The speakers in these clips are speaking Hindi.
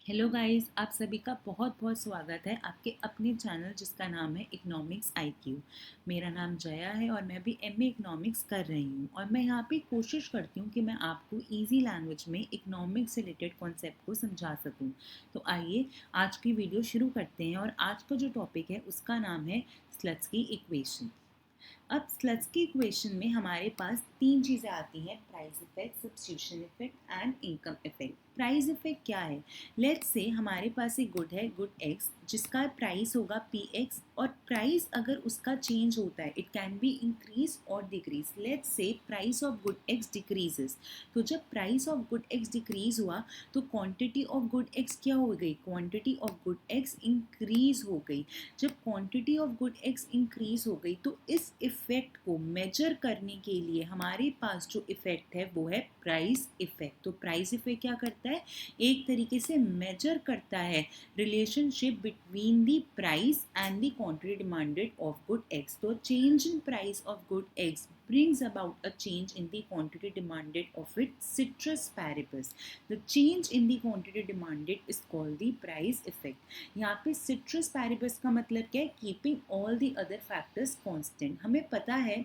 हेलो गाइस, आप सभी का बहुत बहुत स्वागत है आपके अपने चैनल जिसका नाम है इकोनॉमिक्स आईक्यू। मेरा नाम जया है और मैं भी एमए इकोनॉमिक्स कर रही हूँ और मैं यहाँ पे कोशिश करती हूँ कि मैं आपको इजी लैंग्वेज में इकोनॉमिक्स से रिलेटेड कॉन्सेप्ट को समझा सकूँ। तो आइए आज की वीडियो शुरू करते हैं और आज का जो टॉपिक है उसका नाम है स्लट्सकी इक्वेशन। अब स्लट्सकी इक्वेशन में हमारे पास तीन चीज़ें आती हैं, price effect, substitution effect and income effect. Price effect क्या है? लेट्स से हमारे पास एक गुड है, गुड एक्स, जिसका प्राइस होगा पी एक्स, और प्राइस अगर उसका चेंज होता है इट कैन बी इंक्रीज और decrease. Let's say price of good x decreases. तो जब price of good X decrease हुआ तो क्वांटिटी ऑफ गुड एक्स क्या हो गई? Quantity of good x increase हो गई। जब quantity of good x increase हो गई तो इस इफेक्ट को मेजर करने के लिए हमारे पास जो इफेक्ट है वो है प्राइस इफेक्ट। तो प्राइस इफेक्ट क्या करता है? एक तरीके से मेजर करता है relationship between the price and the quantity demanded of good X. तो change in price of good X brings about a change in the quantity demanded of its citrus paribus. The change in the quantity demanded is called the price effect. यहाँ पे सिट्रस पैरिबस का मतलब क्या है? Keeping all the other factors constant. हमें पता है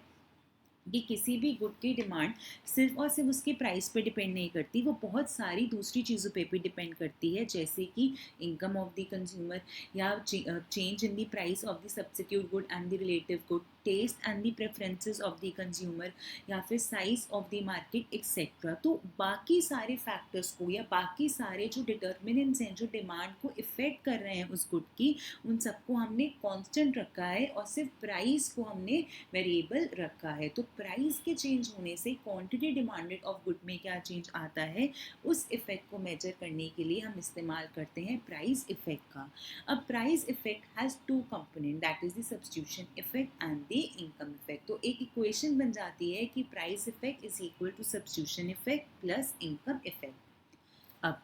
कि किसी भी गुड की डिमांड सिर्फ और सिर्फ उसके प्राइस पे डिपेंड नहीं करती, वो बहुत सारी दूसरी चीज़ों पे भी डिपेंड करती है, जैसे कि इनकम ऑफ द कंज्यूमर, या change in the price of the substitute good and the relative good, taste and the preferences of the consumer, या फिर size of the market etcetera. तो बाकी सारे फैक्टर्स को या बाकी सारे जो डिटर्मिनेंट्स हैं जो डिमांड को इफेक्ट कर रहे हैं उस गुड की, उन सबको हमने कांस्टेंट रखा है और सिर्फ प्राइस को हमने वेरिएबल रखा है। तो प्राइस के चेंज होने से क्वांटिटी डिमांडेड ऑफ गुड में क्या चेंज आता है, उस इफेक्ट को मेजर करने के लिए हम इस्तेमाल करते हैं प्राइस इफेक्ट का। अब price effect has two component, that is the substitution effect and the income effect. तो एक इक्वेशन बन जाती है कि price effect is equal to substitution effect plus income effect. अब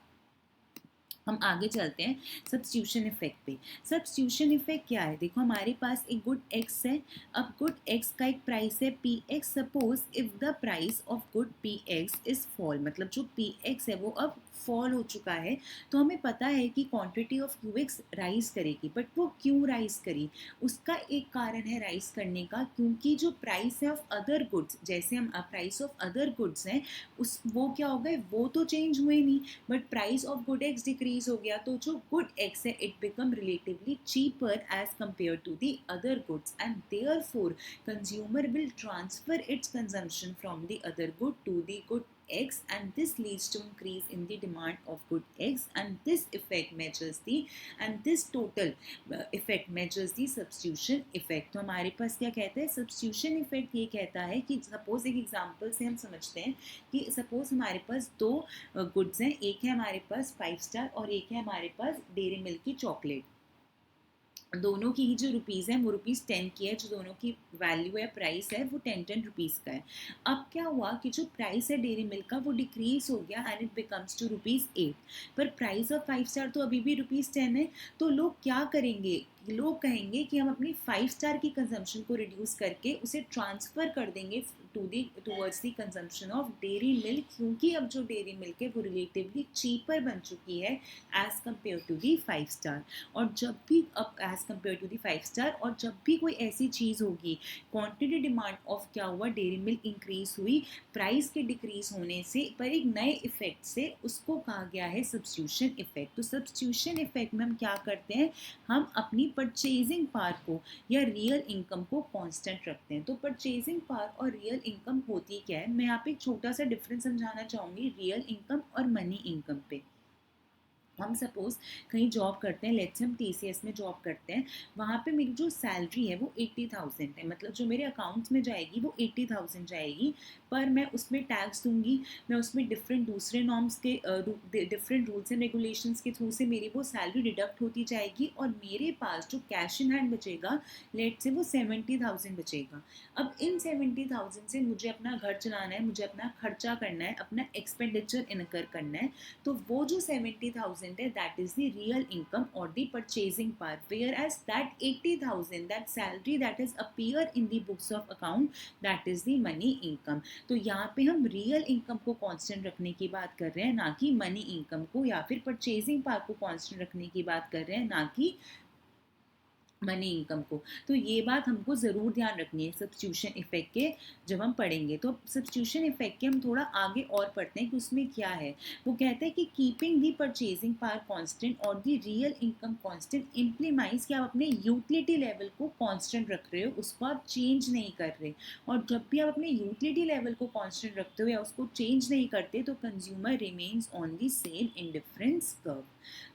हम आगे चलते हैं सब्स्टिट्यूशन इफेक्ट पे। सब्स्टिट्यूशन इफेक्ट क्या है? देखो, हमारे पास एक गुड एक्स है। अब गुड एक्स का एक प्राइस है P x. Suppose if the price of good P x is fall, मतलब जो पी एक्स है वो अब फॉल हो चुका है, तो हमें पता है कि quantity of Q x rise करेगी। बट वो क्यों राइज करी? उसका एक कारण है राइज करने का, क्योंकि जो प्राइस है ऑफ अदर गुड्स, जैसे हम प्राइस ऑफ अदर गुड्स हैं, उस वो क्या हो गए? वो तो चेंज हुए नहीं, but price of good X decrease हो गया, तो जो गुड एक्स है it become relatively cheaper as compare to the other goods, and therefore consumer will transfer its consumption from the other good to the good x, and this leads to increase in the demand of good x, and this effect measures the and this total effect measures the substitution effect। तो हमारे पास क्या कहता है? सब्स्टिट्यूशन इफेक्ट ये कहता है कि सपोज एक एग्जांपल से हम समझते हैं कि सपोज हमारे पास दो गुड्स हैं, एक है हमारे पास 5 स्टार और एक है हमारे पास डेयरी मिल्क की चॉकलेट। दोनों की ही जो रुपीज़ है वो रुपीज़ 10 की है, जो दोनों की वैल्यू है, प्राइस है, वो 10 रुपीज़ का है। अब क्या हुआ कि जो प्राइस है डेयरी मिल्क का वो डिक्रीज हो गया and it becomes two rupees 8, पर प्राइस ऑफ 5 स्टार तो अभी भी रुपीज़ 10 है। तो लोग क्या करेंगे? लोग कहेंगे कि हम अपनी 5 स्टार की कंजम्पशन को रिड्यूस करके उसे ट्रांसफ़र कर देंगे towards the consumption of dairy milk, क्योंकि अब जो डेयरी मिल्क है वो रिलेटिवली चीपर बन चुकी है as compare to the 5 star. और जब भी अब as compare to the 5 star, और जब भी कोई ऐसी चीज़ होगी, क्वांटिटी डिमांड ऑफ क्या हुआ? डेयरी मिल्क इंक्रीज हुई प्राइस के डिक्रीज होने से, पर एक नए इफेक्ट से, उसको कहा गया है सब्स्टिट्यूशन इफेक्ट। तो सब्स्टिट्यूशन इफेक्ट में हम क्या करते हैं? हम अपनी परचेजिंग पावर को या रियल इनकम को कांस्टेंट रखते हैं। तो परचेजिंग पावर और रियल इनकम होती क्या है? मैं यहाँ पे एक छोटा सा डिफरेंस समझाना चाहूँगी रियल इनकम और मनी इनकम पे। हम सपोज कहीं जॉब करते हैं, लेट्स हम टीसीएस में जॉब करते हैं, वहाँ पे मेरी जो सैलरी है वो 80,000 है, मतलब जो मेरे अकाउंट्स में जाएगी वो 80,000 जाएगी, पर मैं उसमें टैक्स दूंगी, मैं उसमें डिफरेंट दूसरे नॉर्म्स के डिफरेंट रूल्स एंड रेगुलेशंस के थ्रू से मेरी वो सैलरी डिडक्ट होती जाएगी, और मेरे पास जो कैश इन हैंड बचेगा, लेट से वो 70,000 बचेगा। अब इन 70,000 से मुझे अपना घर चलाना है, मुझे अपना खर्चा करना है, अपना एक्सपेंडिचर इनकर करना है। तो वो जो 70,000 कांस्टेंट है, that is the real income और the purchasing power, whereas that 80,000 that salary that is appear in the books of account, that is the money income. तो यहाँ पे हम रियल इनकम को कांस्टेंट रखने की बात कर रहे हैं, ना कि मनी इनकम को, या फिर परचेजिंग पावर को कांस्टेंट रखने की बात कर रहे हैं, ना कि मनी इनकम को। तो ये बात हमको ज़रूर ध्यान रखनी है सब्स्टिट्यूशन इफेक्ट के जब हम पढ़ेंगे। तो सब्स्टिट्यूशन इफेक्ट के हम थोड़ा आगे और पढ़ते हैं कि उसमें क्या है। वो कहते हैं कि keeping the purchasing power constant और दी रियल इनकम कांस्टेंट इम्प्लीमाइज कि आप अपने यूटिलिटी लेवल को कांस्टेंट रख रहे हो, उसको आप चेंज नहीं कर रहे। और जब भी आप अपने यूटिलिटी लेवल को कांस्टेंट रखते हो या उसको चेंज नहीं करते तो consumer remains on the same indifference curve.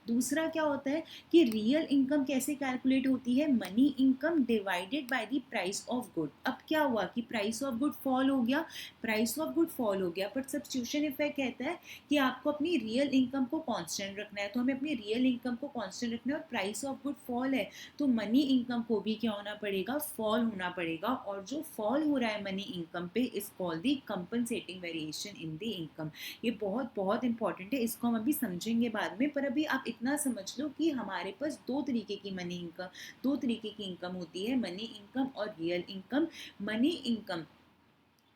दूसरा क्या होता है कि रियल इनकम कैसे कैलकुलेट होती है, money income divided by the price of good. अब क्या हुआ कि प्राइस ऑफ गुड फॉल हो गया, प्राइस ऑफ गुड फॉल हो गया, बट सब्स्टिट्यूशन इफेक्ट कहता है कि आपको अपनी रियल इनकम को कांस्टेंट रखना है। तो हमें अपनी रियल इनकम को कांस्टेंट रखना है और प्राइस ऑफ गुड फॉल है तो मनी इनकम को भी क्या होना पड़ेगा, फॉल होना पड़ेगा। और जो फॉल हो रहा है मनी इनकम पे is called the compensating variation in the income. ये बहुत बहुत इंपॉर्टेंट है, इसको हम अभी समझेंगे बाद में, पर अभी आप इतना समझ लो कि हमारे पास दो तरीके की मनी इनकम, दो तरीके की इनकम होती है, मनी इनकम और real income. Money income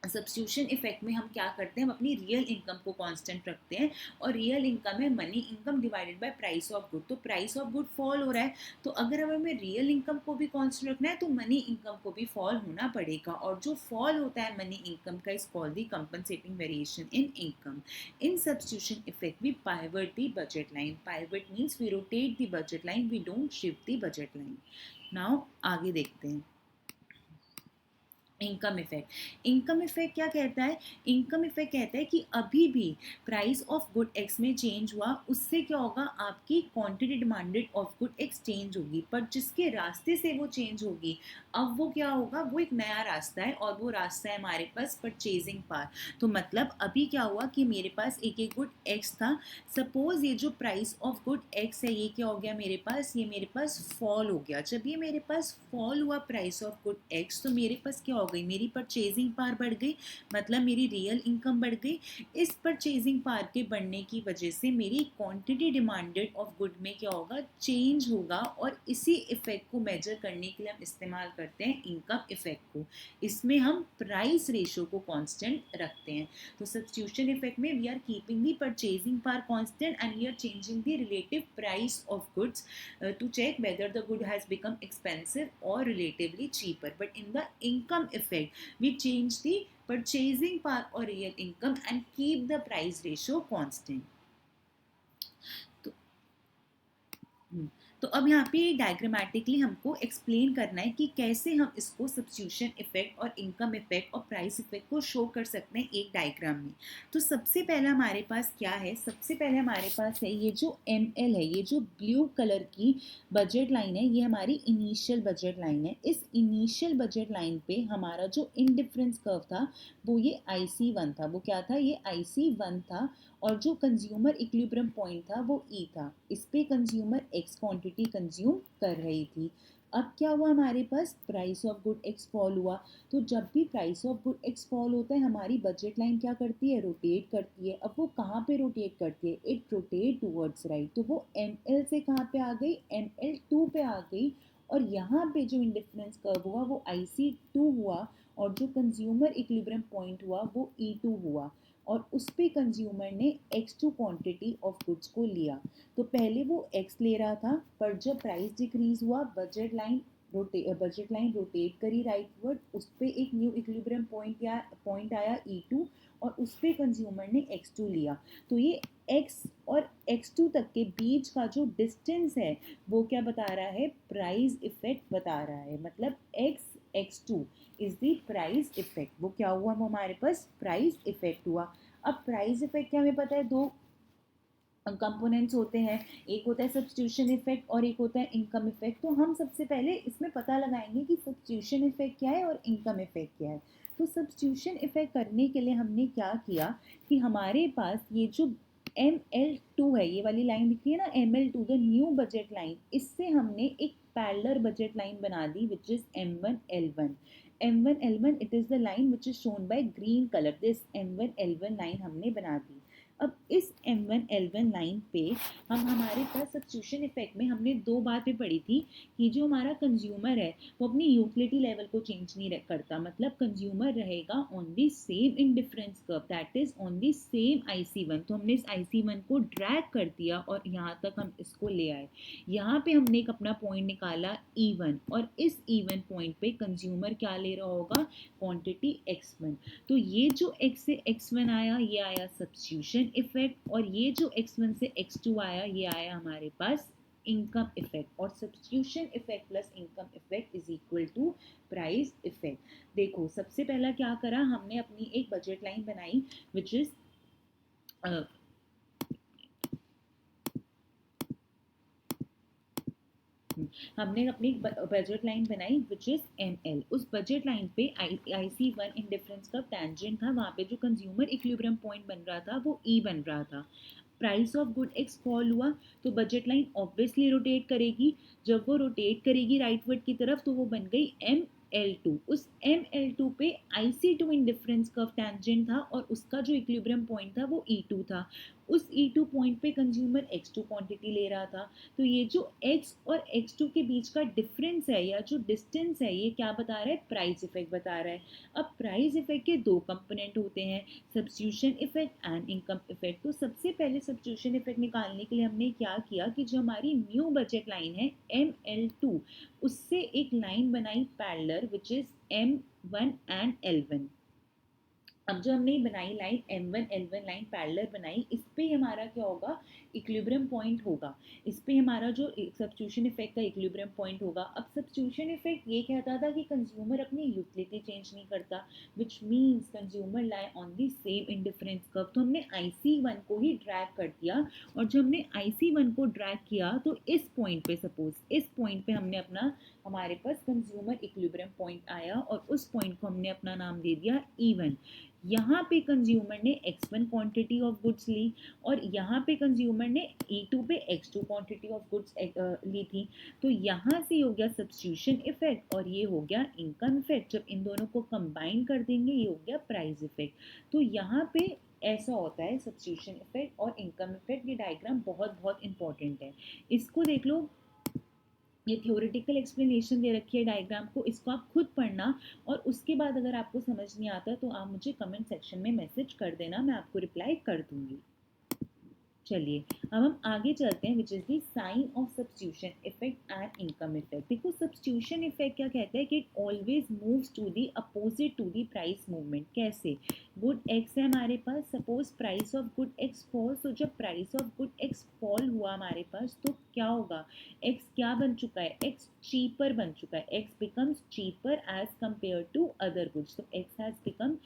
substitution effect में हम क्या करते हैं, हम अपनी रियल इनकम को कांस्टेंट रखते हैं और रियल इनकम है money income divided by price of good. तो प्राइस ऑफ गुड फॉल हो रहा है तो अगर हमें रियल इनकम को भी कांस्टेंट रखना है तो मनी इनकम को भी फॉल होना पड़ेगा। और जो फॉल होता है मनी इनकम का is called the compensating variation in income. In substitution effect we pivot the budget line. Pivot means we rotate the budget line, we don't shift the budget line. Now आगे देखते हैं इनकम इफेक्ट। इनकम इफेक्ट क्या कहता है, इनकम इफेक्ट कहता है कि अभी भी प्राइस ऑफ गुड एक्स में चेंज हुआ, उससे क्या होगा, आपकी quantity demanded of good x change होगी, पर जिसके रास्ते से वो चेंज होगी अब वो क्या होगा, वो एक नया रास्ता है और वो रास्ता है हमारे पास परचेजिंग पावर। तो मतलब अभी क्या हुआ कि मेरे पास एक एक गुड एक्स था, सपोज ये जो प्राइस ऑफ गुड एक्स है ये क्या हो गया मेरे पास, ये मेरे पास फॉल हो गया। जब ये मेरे पास फॉल हुआ प्राइस ऑफ गुड एक्स तो मेरे पास क्या हो गई, मेरी परचेजिंग पावर बढ़ गई, मतलब मेरी रियल इनकम बढ़ गई। इस परचेजिंग पावर के बढ़ने की वजह से मेरी क्वांटिटी डिमांडेड ऑफ गुड में क्या होगा, चेंज होगा। और इसी इफेक्ट को मेजर करने के लिए हम इस्तेमाल करते हैं इनकम इफेक्ट को। इसमें हम प्राइस रेशो को कांस्टेंट रखते हैं। तो सब्स्टिट्यूशन इफेक्ट में we are keeping the purchasing power constant and we are changing the relative price of goods to check whether the good has become expensive or relatively cheaper. But in the income effect, we change the purchasing power or real income and keep the price ratio constant. तो अब यहाँ पे डायग्रामेटिकली हमको एक्सप्लेन करना है कि कैसे हम इसको सब्स्टिट्यूशन इफेक्ट और इनकम इफेक्ट और प्राइस इफेक्ट को शो कर सकते हैं एक डायग्राम में। तो सबसे पहले हमारे पास क्या है, सबसे पहले हमारे पास है ये जो ML है, ये जो ब्लू कलर की बजट लाइन है ये हमारी इनिशियल बजट लाइन है। इस इनिशियल बजट लाइन पे हमारा जो इनडिफरेंस कर्व था वो ये IC1 था। वो क्या था, ये IC1 था। और जो कंज्यूमर इक्विलिब्रियम पॉइंट था वो E था। इस पे कंज्यूमर X क्वांटिटी कंज्यूम कर रही थी। अब क्या हुआ, हमारे पास price of good X fall हुआ। तो जब भी price of good X fall होता है हमारी बजट लाइन क्या करती है, रोटेट करती है। अब वो कहाँ पे रोटेट करती है, इट रोटेट टूवर्ड्स राइट। तो वो ML से कहाँ पे आ गई, ML2 पे आ गई। और यहाँ पे जो इंडिफरेंस कर्व हुआ वो IC2 हुआ और जो कंज्यूमर इक्विलिब्रियम पॉइंट हुआ वो E2 हुआ। और उस पे कंज्यूमर ने X2 क्वांटिटी ऑफ गुड्स को लिया। तो पहले वो X ले रहा था पर जब प्राइस डिक्रीज हुआ बजट लाइन रोटेट करी राइटवर्ड, उस पे एक न्यू इक्विलिब्रियम पॉइंट आया E2 और उस पे कंज्यूमर ने X2 लिया। तो ये X और X2 तक के बीच का जो डिस्टेंस है वो क्या बता रहा है, प्राइस इफेक्ट बता रहा है। मतलब X2 is the price effect. वो क्या हुआ, वो हमारे पास प्राइस इफेक्ट हुआ। अब प्राइस इफेक्ट क्या हमें पता है, दो कंपोनेंट्स होते हैं, एक होता है सब्स्टिट्यूशन इफेक्ट और एक होता है इनकम इफेक्ट। तो हम सबसे पहले इसमें पता लगाएंगे कि सब्स्टिट्यूशन इफेक्ट क्या है और इनकम इफेक्ट क्या है। तो सब्स्टिट्यूशन इफेक्ट करने के लिए हमने क्या किया कि हमारे पास ये जो ML2 है, ये वाली लाइन दिख रही है ना ML2 the new budget line, इससे हमने एक पैरेलल बजट लाइन बना दी which is M1L1। M1L1 it is the line which is shown by green colour. This M1L1 line हमने बना दी। अब इस M1L1 लाइन पे हम हमारे पास सब्स्टिट्यूशन इफेक्ट में हमने दो बातें पढ़ी थी कि जो हमारा कंज्यूमर है वो अपनी यूटिलिटी लेवल को चेंज नहीं करता, मतलब कंज्यूमर रहेगा on the same indifference curve, that is on the same IC1। तो हमने इस IC1 को ड्रैग कर दिया और यहाँ तक हम इसको ले आए। यहाँ पे हमने एक अपना पॉइंट निकाला E1 और इस E1 पॉइंट पे कंज्यूमर क्या ले रहा होगा, क्वांटिटी X1। तो ये जो x से x1 आया ये आया सब्स्टिट्यूशन इफेक्ट, और ये जो x1 से x2 आया ये आया हमारे पास इनकम इफेक्ट। और substitution effect plus income effect is equal to price effect. देखो सबसे पहला क्या करा, हमने अपनी एक बजट लाइन बनाई विच इज हमने अपनी बजट लाइन बनाई विच इज ML। उस बजट लाइन पे IC1 इन डिफरेंस का टेंजेंट था, वहाँ पे जो कंज्यूमर इक्विलिब्रियम पॉइंट बन रहा था वो E बन रहा था। Price of good X fall हुआ तो बजट लाइन ऑब्वियसली रोटेट करेगी, जब वो रोटेट करेगी राइटवर्ड की तरफ तो वो बन गई ML2। उस ML2 पे IC2 in difference curve tangent था और उसका जो इक्विलिब्रियम पॉइंट था वो E2 था। उस E2 पॉइंट पे कंज्यूमर X2 क्वांटिटी ले रहा था। तो ये जो X और X2 के बीच का डिफरेंस है या जो डिस्टेंस है ये क्या बता रहा है, प्राइस इफेक्ट बता रहा है। अब प्राइस इफेक्ट के दो कंपोनेंट होते हैं, substitution effect and income effect. तो सबसे पहले सब्स्टिट्यूशन इफेक्ट निकालने के लिए हमने क्या किया कि जो हमारी न्यू बजट लाइन है ML2 उससे एक लाइन बनाई parallel which is M1 and L1। अब जो हमने बनाई लाइन M1L1 लाइन पैरेलल बनाई, इस पे हमारा क्या होगा, इक्विलिब्रियम पॉइंट होगा। इस पे हमारा जो सब्स्टिट्यूशन इफेक्ट का इक्विलिब्रियम पॉइंट होगा। अब सब्स्टिट्यूशन इफेक्ट ये कहता था कि कंज्यूमर अपनी यूटिलिटी चेंज नहीं करता, which means consumer lie on the same indifference curve. तो हमने IC1 को ही ड्रैग कर दिया, और जब हमने IC1 को ड्रैग किया तो इस पॉइंट पे, सपोज इस पॉइंट पे हमने अपना, हमारे पास कंज्यूमर इक्विलिब्रियम पॉइंट आया और उस पॉइंट को हमने अपना नाम दे दिया E1। यहाँ पे कंज्यूमर ने X1 क्वांटिटी ऑफ गुड्स ली और यहाँ पे कंज्यूमर ने E2 पे X2 क्वांटिटी ऑफ गुड्स ली थी। तो यहाँ से हो गया सब्स्टिट्यूशन इफेक्ट और ये हो गया इनकम इफेक्ट। जब इन दोनों को कंबाइन कर देंगे ये हो गया प्राइस इफेक्ट। तो यहाँ पे ऐसा होता है सब्स्टिट्यूशन इफेक्ट और इनकम इफेक्ट। ये डायग्राम बहुत बहुत इंपॉर्टेंट है, इसको देख लो। ये थ्योरेटिकल एक्सप्लेनेशन दे रखी है डायग्राम को, इसको आप खुद पढ़ना और उसके बाद अगर आपको समझ नहीं आता तो आप मुझे कमेंट सेक्शन में मैसेज कर देना, मैं आपको रिप्लाई कर दूंगी। चलिए अब हम आगे चलते हैं which is the sign of substitution effect and income effect. देखो सब्स्टिट्यूशन इफेक्ट क्या कहता है कि it always moves to the opposite to the price movement. कैसे, गुड एक्स है हमारे पास, suppose price of good X falls, तो जब price of good X fall हुआ हमारे पास तो क्या होगा, एक्स क्या बन चुका है, एक्स चीपर बन चुका है, X becomes cheaper as compare to other goods. तो X has become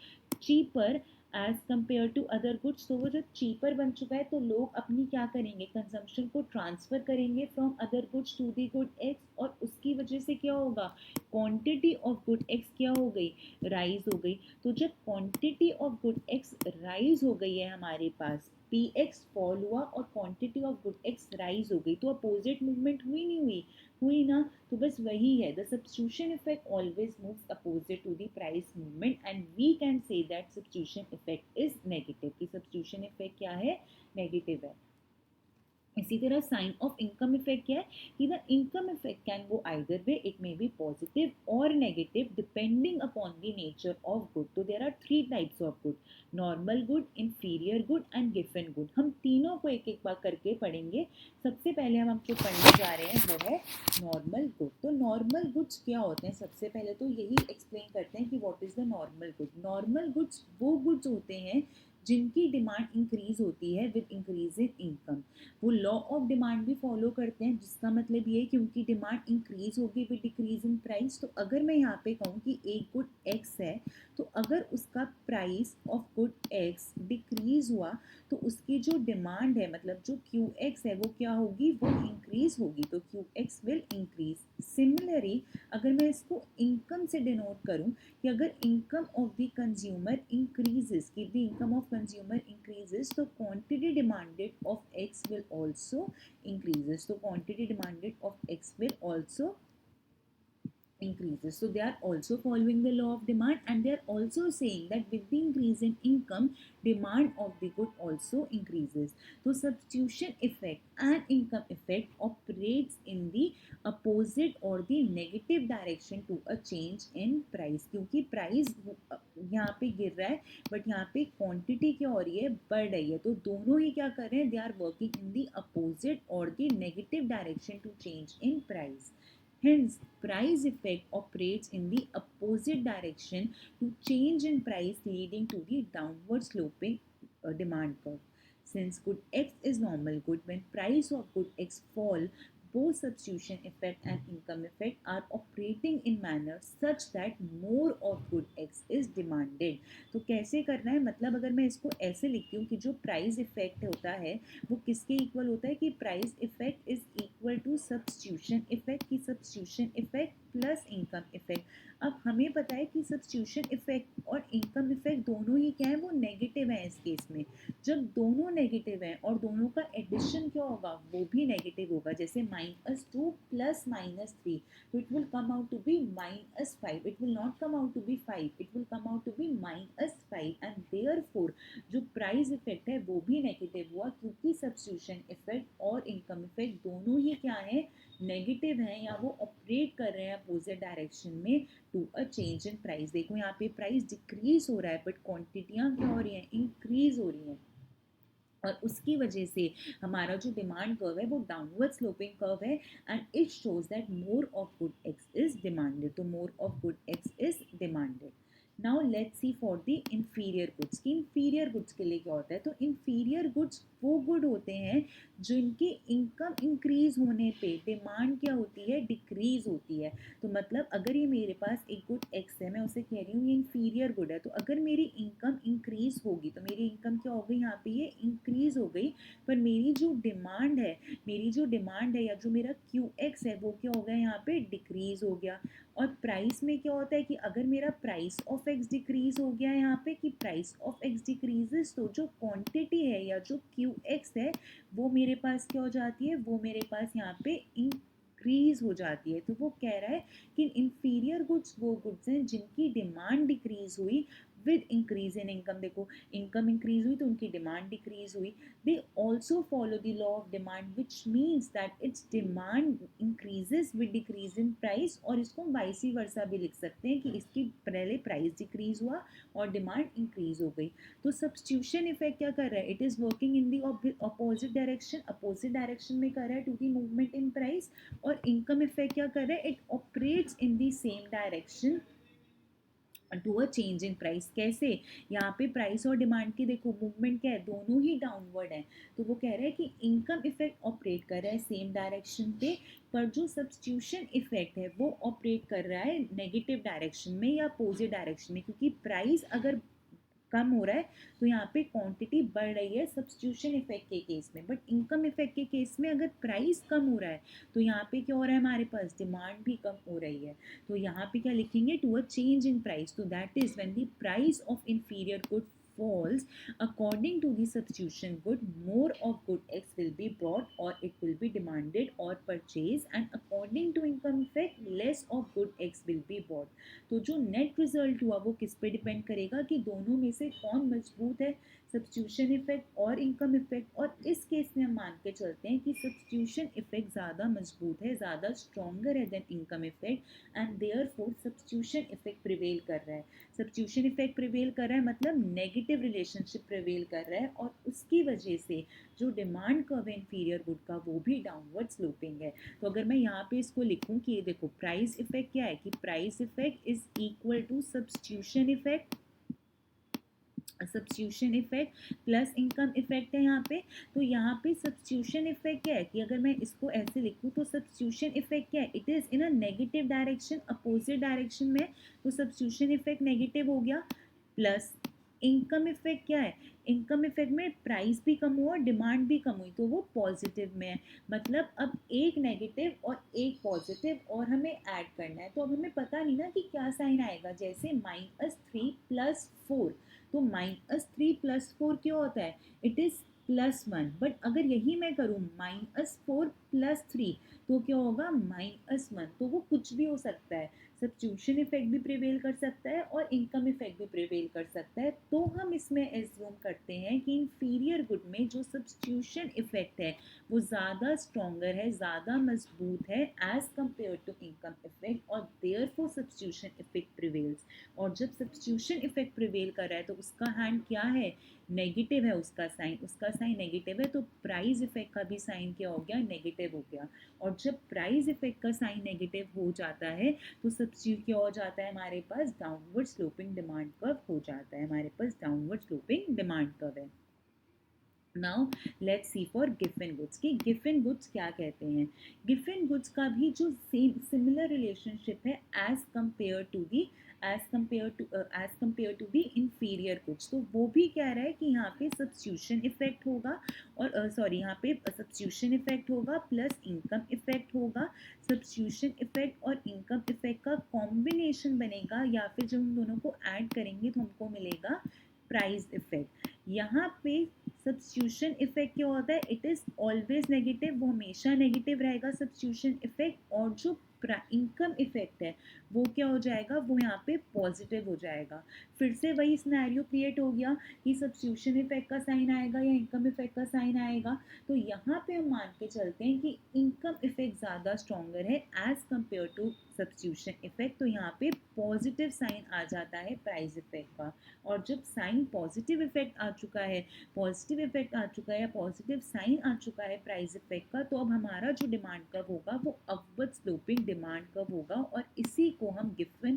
cheaper as compare to other goods. तो वो जब चीपर बन चुका है तो लोग अपनी क्या करेंगे, कंजम्पशन को ट्रांसफर करेंगे from other goods to the good X, और उसकी वजह से क्या होगा, क्वांटिटी ऑफ गुड एक्स क्या हो गई, राइज हो गई। तो जब quantity of good x rise हो गई है हमारे पास, पी एक्स फॉल हुआ और quantity of good x rise हो गई, तो अपोजिट मूवमेंट हुई नहीं हुई, हुई ना। तो बस वही है, the substitution effect always moves opposite to the price movement and we can say that substitution effect is negative. कि सब्स्टिट्यूशन इफेक्ट क्या है, नेगेटिव है। इसी तरह साइन ऑफ इनकम इफेक्ट क्या है कि the income effect can go either way, it may be positive और negative depending upon the nature of good. तो there are three types of good, normal good, inferior good and गिवन गुड। हम तीनों को एक एक बार करके पढ़ेंगे। सबसे पहले हम जो पढ़ने जा रहे हैं वो है नॉर्मल गुड। तो नॉर्मल गुड्स क्या होते हैं, सबसे पहले तो यही एक्सप्लेन करते हैं कि what is the normal good. Normal goods वो गुड्स होते हैं जिनकी डिमांड इंक्रीज होती है विद इंक्रीज इन इनकम। वो लॉ ऑफ डिमांड भी फॉलो करते हैं, जिसका मतलब ये है कि उनकी डिमांड इंक्रीज होगी विद डिक्रीज इन प्राइस। तो अगर मैं यहाँ पे कहूँ कि एक गुड एक्स है, तो अगर उसका price of good X decrease हुआ तो उसकी जो डिमांड है, मतलब जो क्यू एक्स है वो क्या होगी, वो इंक्रीज होगी। तो Q X will increase. Similarly अगर मैं इसको इनकम से डिनोट करूँ कि अगर income of the consumer increases, कि the income of consumer increases, तो quantity demanded of X will also increases. तो quantity demanded of x will also increases. So they are also following the law of demand, and they are also saying that with the increase in income, demand of the good also increases. So substitution effect and income effect operates in the opposite or the negative direction to a change in price. क्योंकि price यहाँ पे गिर रहा है, बट यहाँ पे क्वांटिटी क्या हो रही है, बढ़ रही है, तो दोनों ही क्या कर रहे हैं, they are working in the opposite और the negative direction to change in price. Hence, price effect operates in the opposite direction to change in price, leading to the downward sloping demand curve. Since good X is normal good, when price of good X fall, both substitution effect and income effect are operating in manner such that more of good X is demanded. तो कैसे करना है, मतलब अगर मैं इसको ऐसे लिखती हूँ कि जो प्राइस इफेक्ट होता है वो किसके इक्वल होता है, कि price effect is equal to substitution effect, की substitution effect plus income effect. अब हमें पता है कि सब्स्टिट्यूशन इफेक्ट और इनकम इफेक्ट दोनों ही क्या है, वो नेगेटिव है. इस केस में जब दोनों नेगेटिव हैं और दोनों का एडिशन क्या होगा, वो भी नेगेटिव होगा. जैसे -2 प्लस -3, तो it will come out to be -5. It will not come out to be 5, it will come out to be -5. And therefore जो प्राइस इफेक्ट है वो भी नेगेटिव हुआ, क्योंकि सब्स्टिट्यूशन इफेक्ट और इनकम इफेक्ट दोनों ही क्या है, नेगेटिव हैं, या वो ऑपरेट कर रहे हैं अपोजिट डायरेक्शन में to a change in price. देखो यहाँ पे प्राइस डिक्रीज हो रहा है, बट क्वांटिटियाँ क्या हो रही हैं, इंक्रीज हो रही हैं, और उसकी वजह से हमारा जो डिमांड कर्व है वो डाउनवर्ड स्लोपिंग कर्व है. And it shows that more of good X is demanded. तो more of good X is demanded. Now let's see for the inferior goods, कि इंफीरियर गुड्स के लिए क्या होता है. तो इंफीरियर गुड्स वो गुड होते हैं जिनकी इनकम इंक्रीज होने पे डिमांड क्या होती है, डिक्रीज होती है. तो मतलब अगर ये मेरे पास एक गुड एक्स है, मैं उसे कह रही हूँ ये इंफीरियर गुड है, तो अगर मेरी इनकम इंक्रीज होगी तो मेरी इनकम क्या हो गई, यहाँ पे ये इंक्रीज हो गई, पर मेरी जो डिमांड है, या जो मेरा क्यू एक्स है वो क्या हो गया, यहाँ पे डिक्रीज हो गया. और प्राइस में क्या होता है कि अगर मेरा प्राइस ऑफ एक्स डिक्रीज हो गया यहाँ पे, कि प्राइस ऑफ एक्स डिक्रीजेस, तो जो क्वांटिटी है या जो क्यू एक्स है वो मेरे पास क्या हो जाती है, वो मेरे पास यहाँ पे इंक्रीज हो जाती है. तो वो कह रहा है कि इंफीरियर गुड्स वो गुड्स हैं जिनकी डिमांड डिक्रीज हुई विद इंक्रीज इन इनकम. देखो इनकम इंक्रीज हुई तो उनकी डिमांड डिक्रीज हुई. They also follow the law of demand, which means that it's demand increases with decrease in price. और इसको वाइसी वर्सा भी लिख सकते हैं कि इसकी पहले प्राइस डिक्रीज हुआ और डिमांड इंक्रीज हो गई. तो सब्स्टिट्यूशन इफेक्ट क्या कर रहा है, it is working in the opposite direction में कर रहा है to the movement in price. और इनकम इफेक्ट क्या कर रहा है, it operates in the same direction to a change in price. कैसे, यहाँ पे प्राइस और डिमांड की देखो मूवमेंट क्या है, दोनों ही डाउनवर्ड है. तो वो कह रहा है कि इनकम इफेक्ट ऑपरेट कर रहा है सेम डायरेक्शन पे, पर जो सब्स्टिट्यूशन इफेक्ट है वो ऑपरेट कर रहा है नेगेटिव डायरेक्शन में या अपोजिट डायरेक्शन में. क्योंकि प्राइस अगर कम हो रहा है तो यहाँ पे क्वांटिटी बढ़ रही है सब्स्टिट्यूशन इफेक्ट के केस में, बट इनकम इफेक्ट के केस में अगर प्राइस कम हो रहा है तो यहाँ पे क्या हो रहा है, हमारे पास डिमांड भी कम हो रही है. तो यहाँ पे क्या लिखेंगे, to a change in price. तो that is when the price of inferior good falls according to the substitution good, more of good x will be bought or it will be demanded or purchased, and according to income effect less of good x will be bought. तो जो नेट रिजल्ट हुआ वो किस पे डिपेंड करेगा, कि दोनों में से कौन मजबूत है, सब्स्टिट्यूशन इफेक्ट और इनकम इफेक्ट. और इस केस में हम मान के चलते हैं कि सब्स्टिट्यूशन इफेक्ट ज़्यादा मजबूत है, ज़्यादा स्ट्रॉन्गर है than income effect, and therefore substitution effect prevail कर रहा है. सब्स्टिट्यूशन इफेक्ट प्रिवेल कर रहा है मतलब नेगेटिव रिलेशनशिप प्रिवेल कर रहा है, और उसकी वजह से जो डिमांड कर्व है इंफीरियर गुड का वो भी डाउनवर्ड स्लोपिंग है. तो अगर मैं यहाँ पे इसको लिखूँ कि देखो प्राइस इफेक्ट क्या है, कि price effect is equal to substitution effect plus income effect है यहाँ पे. तो यहाँ पे सब्स्टिट्यूशन इफेक्ट क्या है, कि अगर मैं इसको ऐसे लिखूँ तो सब्स्टिट्यूशन इफेक्ट क्या है, it is in a negative direction, opposite direction में. तो सब्स्टिट्यूशन इफेक्ट नेगेटिव हो गया. प्लस इनकम इफेक्ट क्या है, इनकम इफेक्ट में प्राइस भी कम हुआ डिमांड भी कम हुई, तो वो पॉजिटिव में है. मतलब अब एक नेगेटिव और एक पॉजिटिव और हमें ऐड करना है. तो अब हमें पता नहीं ना कि क्या साइन आएगा. जैसे -3 + 4, तो -3 + 4 क्या होता है, इट इज़ +1. बट अगर यही मैं करूँ -4 + 3, तो क्या होगा, -1. तो वो कुछ भी हो सकता है. सब्स्टिट्यूशन इफेक्ट भी प्रिवेल कर सकता है और इनकम इफेक्ट भी प्रिवेल कर सकता है। तो हम इसमें एज्यूम करते हैं कि इंफीरियर गुड में जो सब्स्टिट्यूशन इफेक्ट है वो ज़्यादा स्ट्रॉन्गर है, ज़्यादा मजबूत है as compare to income effect, और देयरफॉर सब्स्टिट्यूशन इफेक्ट प्रिवेल्स। और जब सब्स्टिट्यूशन इफेक्ट प्रिवेल कर रहा है तो उसका हैंड क्या है, नेगेटिव है, उसका साइन नेगेटिव है, तो प्राइस इफेक्ट का भी साइन क्या हो गया, नेगेटिव हो गया। और जब प्राइस इफेक्ट का साइन नेगेटिव हो जाता है तो सब्स्टिट्यूट क्या हो जाता है, हमारे पास डाउनवर्ड स्लोपिंग डिमांड कर्व हो जाता है, हमारे पास डाउनवर्ड स्लोपिंग डिमांड कर्व है। नाउ लेट्स सी फॉर गिवन गुड्स कि गिवन गुड्स क्या कहते हैं। गिवन गुड्स का भी जो सेम सिमिलर रिलेशनशिप है as compare to the inferior goods, तो वो भी कह रहा है कि यहाँ पे सब्स्टिट्यूशन इफेक्ट होगा और यहाँ पे सब्स्टिट्यूशन इफेक्ट होगा प्लस इनकम इफेक्ट होगा। सब्स्टिट्यूशन इफेक्ट और इनकम इफेक्ट का कॉम्बिनेशन बनेगा, या फिर जब हम दोनों को ऐड करेंगे तो हमको मिलेगा प्राइस इफेक्ट। यहाँ पे सब्स्टिट्यूशन इफेक्ट क्या होता है, इट इज ऑलवेज नेगेटिव, वो हमेशा नेगेटिव रहेगा सब्स्टिट्यूशन इफेक्ट। और जो इनकम इफेक्ट है वो क्या हो जाएगा, वो यहाँ पे पॉजिटिव हो जाएगा। फिर से वही सिनेरियो क्रिएट हो गया कि सब्स्टिट्यूशन इफेक्ट का साइन आएगा या इनकम इफेक्ट का साइन आएगा। तो यहाँ पे हम मान के चलते हैं कि इनकम इफेक्ट ज़्यादा स्ट्रॉन्गर है as compare to substitution effect, तो यहाँ पे पॉजिटिव साइन आ जाता है प्राइस इफेक्ट का। और जब साइन पॉजिटिव इफेक्ट आ चुका है, या पॉजिटिव साइन आ चुका है प्राइस इफेक्ट का, तो अब हमारा जो डिमांड कर्व होगा वो अपवर्ड स्लोपिंग डिमांड कर्व होगा, और इसी को हम गिवन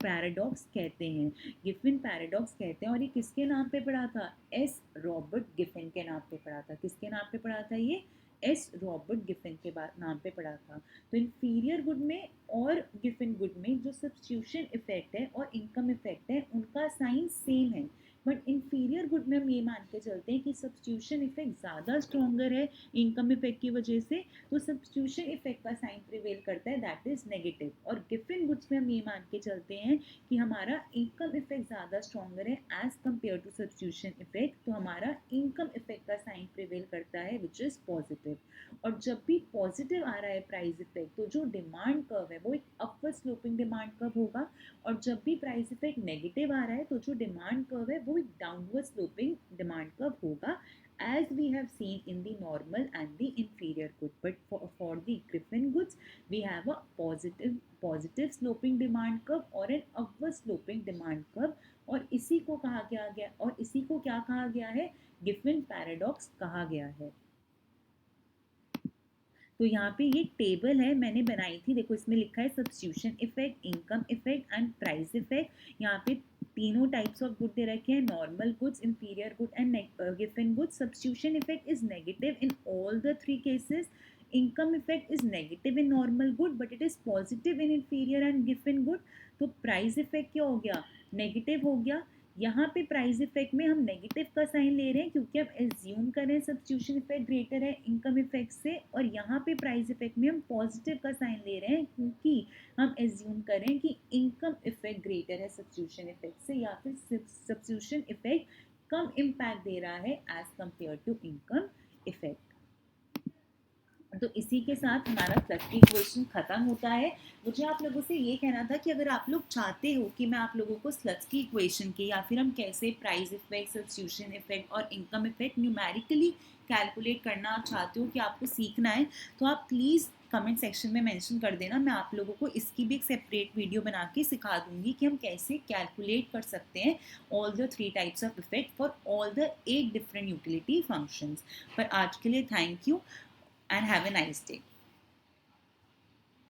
पैराडॉक्स कहते हैं। गिफिन पैराडॉक्स कहते हैं, और ये किसके नाम पे पढ़ा था, एस रॉबर्ट गिफिन के नाम पे पढ़ा था। किसके नाम पे पढ़ा था, ये एस रॉबर्ट गिफिन के नाम पे पढ़ा था। तो इंफीरियर गुड में और गिफिन गुड में जो सब्स्टिट्यूशन इफेक्ट है और इनकम इफेक्ट है उनका साइन सेम है, बट इंफीरियर गुड में हम ये मान के चलते हैं कि सब्स्टिट्यूशन इफेक्ट ज़्यादा स्ट्रॉन्गर है इनकम इफेक्ट की वजह से, तो सब्स्टिट्यूशन इफेक्ट का साइन प्रिवेल करता है, दैट इज नेगेटिव। और गिफिन गुड्स में हम ये मान के चलते हैं कि हमारा इनकम इफेक्ट ज़्यादा स्ट्रॉन्गर है as compare to substitution effect, तो हमारा इनकम इफेक्ट का साइन प्रिवेल करता है विच इज़ पॉजिटिव। और जब भी पॉजिटिव आ रहा है प्राइस इफेक्ट तो जो डिमांड कर्व है वो एक अपवर्ड स्लोपिंग डिमांड कर्व होगा, और जब भी प्राइस इफेक्ट नेगेटिव आ रहा है तो जो डिमांड कर्व है वो एक डाउनवर्ड स्लोपिंग डिमांड कर्व होगा, as we have seen in the normal and the inferior good. But for the Griffin goods we have a positive sloping demand curve और an upward sloping demand curve, और इसी को क्या कहा गया है, गिफिन पैराडॉक्स कहा गया है। तो यहाँ पे ये टेबल है मैंने बनाई थी, देखो इसमें लिखा है substitution effect, income effect and price effect. यहाँ पे तीनों टाइप्स ऑफ गुड दे रखे हैं, normal goods, inferior good and गिवन good. Substitution effect is negative in all the three cases, income effect is negative in normal good but it is positive in inferior and गिवन गुड। तो प्राइस इफेक्ट क्या हो गया, नेगेटिव हो गया। यहाँ पे प्राइस इफेक्ट में हम नेगेटिव का साइन ले रहे हैं क्योंकि हम एज्यूम कर रहे हैं सब्स्टिट्यूशन इफेक्ट ग्रेटर है इनकम इफेक्ट से, और यहाँ पे प्राइस इफेक्ट में हम पॉजिटिव का साइन ले रहे हैं क्योंकि हम एज्यूम कर रहे हैं कि इनकम इफेक्ट ग्रेटर है सब्स्टिट्यूशन इफेक्ट से, या फिर सब्स्टिट्यूशन इफेक्ट कम इम्पैक्ट दे रहा है as compare to income effect. तो इसी के साथ हमारा प्लस की इक्वेशन ख़त्म होता है। मुझे आप लोगों से ये कहना था कि अगर आप लोग चाहते हो कि मैं आप लोगों को स्लट्स की इक्वेशन की या फिर हम कैसे प्राइस इफेक्ट, सब्स्टिट्यूशन इफेक्ट और इनकम इफेक्ट न्यूमेरिकली कैलकुलेट करना आप चाहते हो कि आपको सीखना है, तो आप प्लीज़ कमेंट सेक्शन में मेंशन कर देना। मैं आप लोगों को इसकी भी एक सेपरेट वीडियो बना के सिखा दूंगी कि हम कैसे कैलकुलेट कर सकते हैं all the 3 types of effect for all the 8 different utility functions. पर आज के लिए thank you and have a nice day.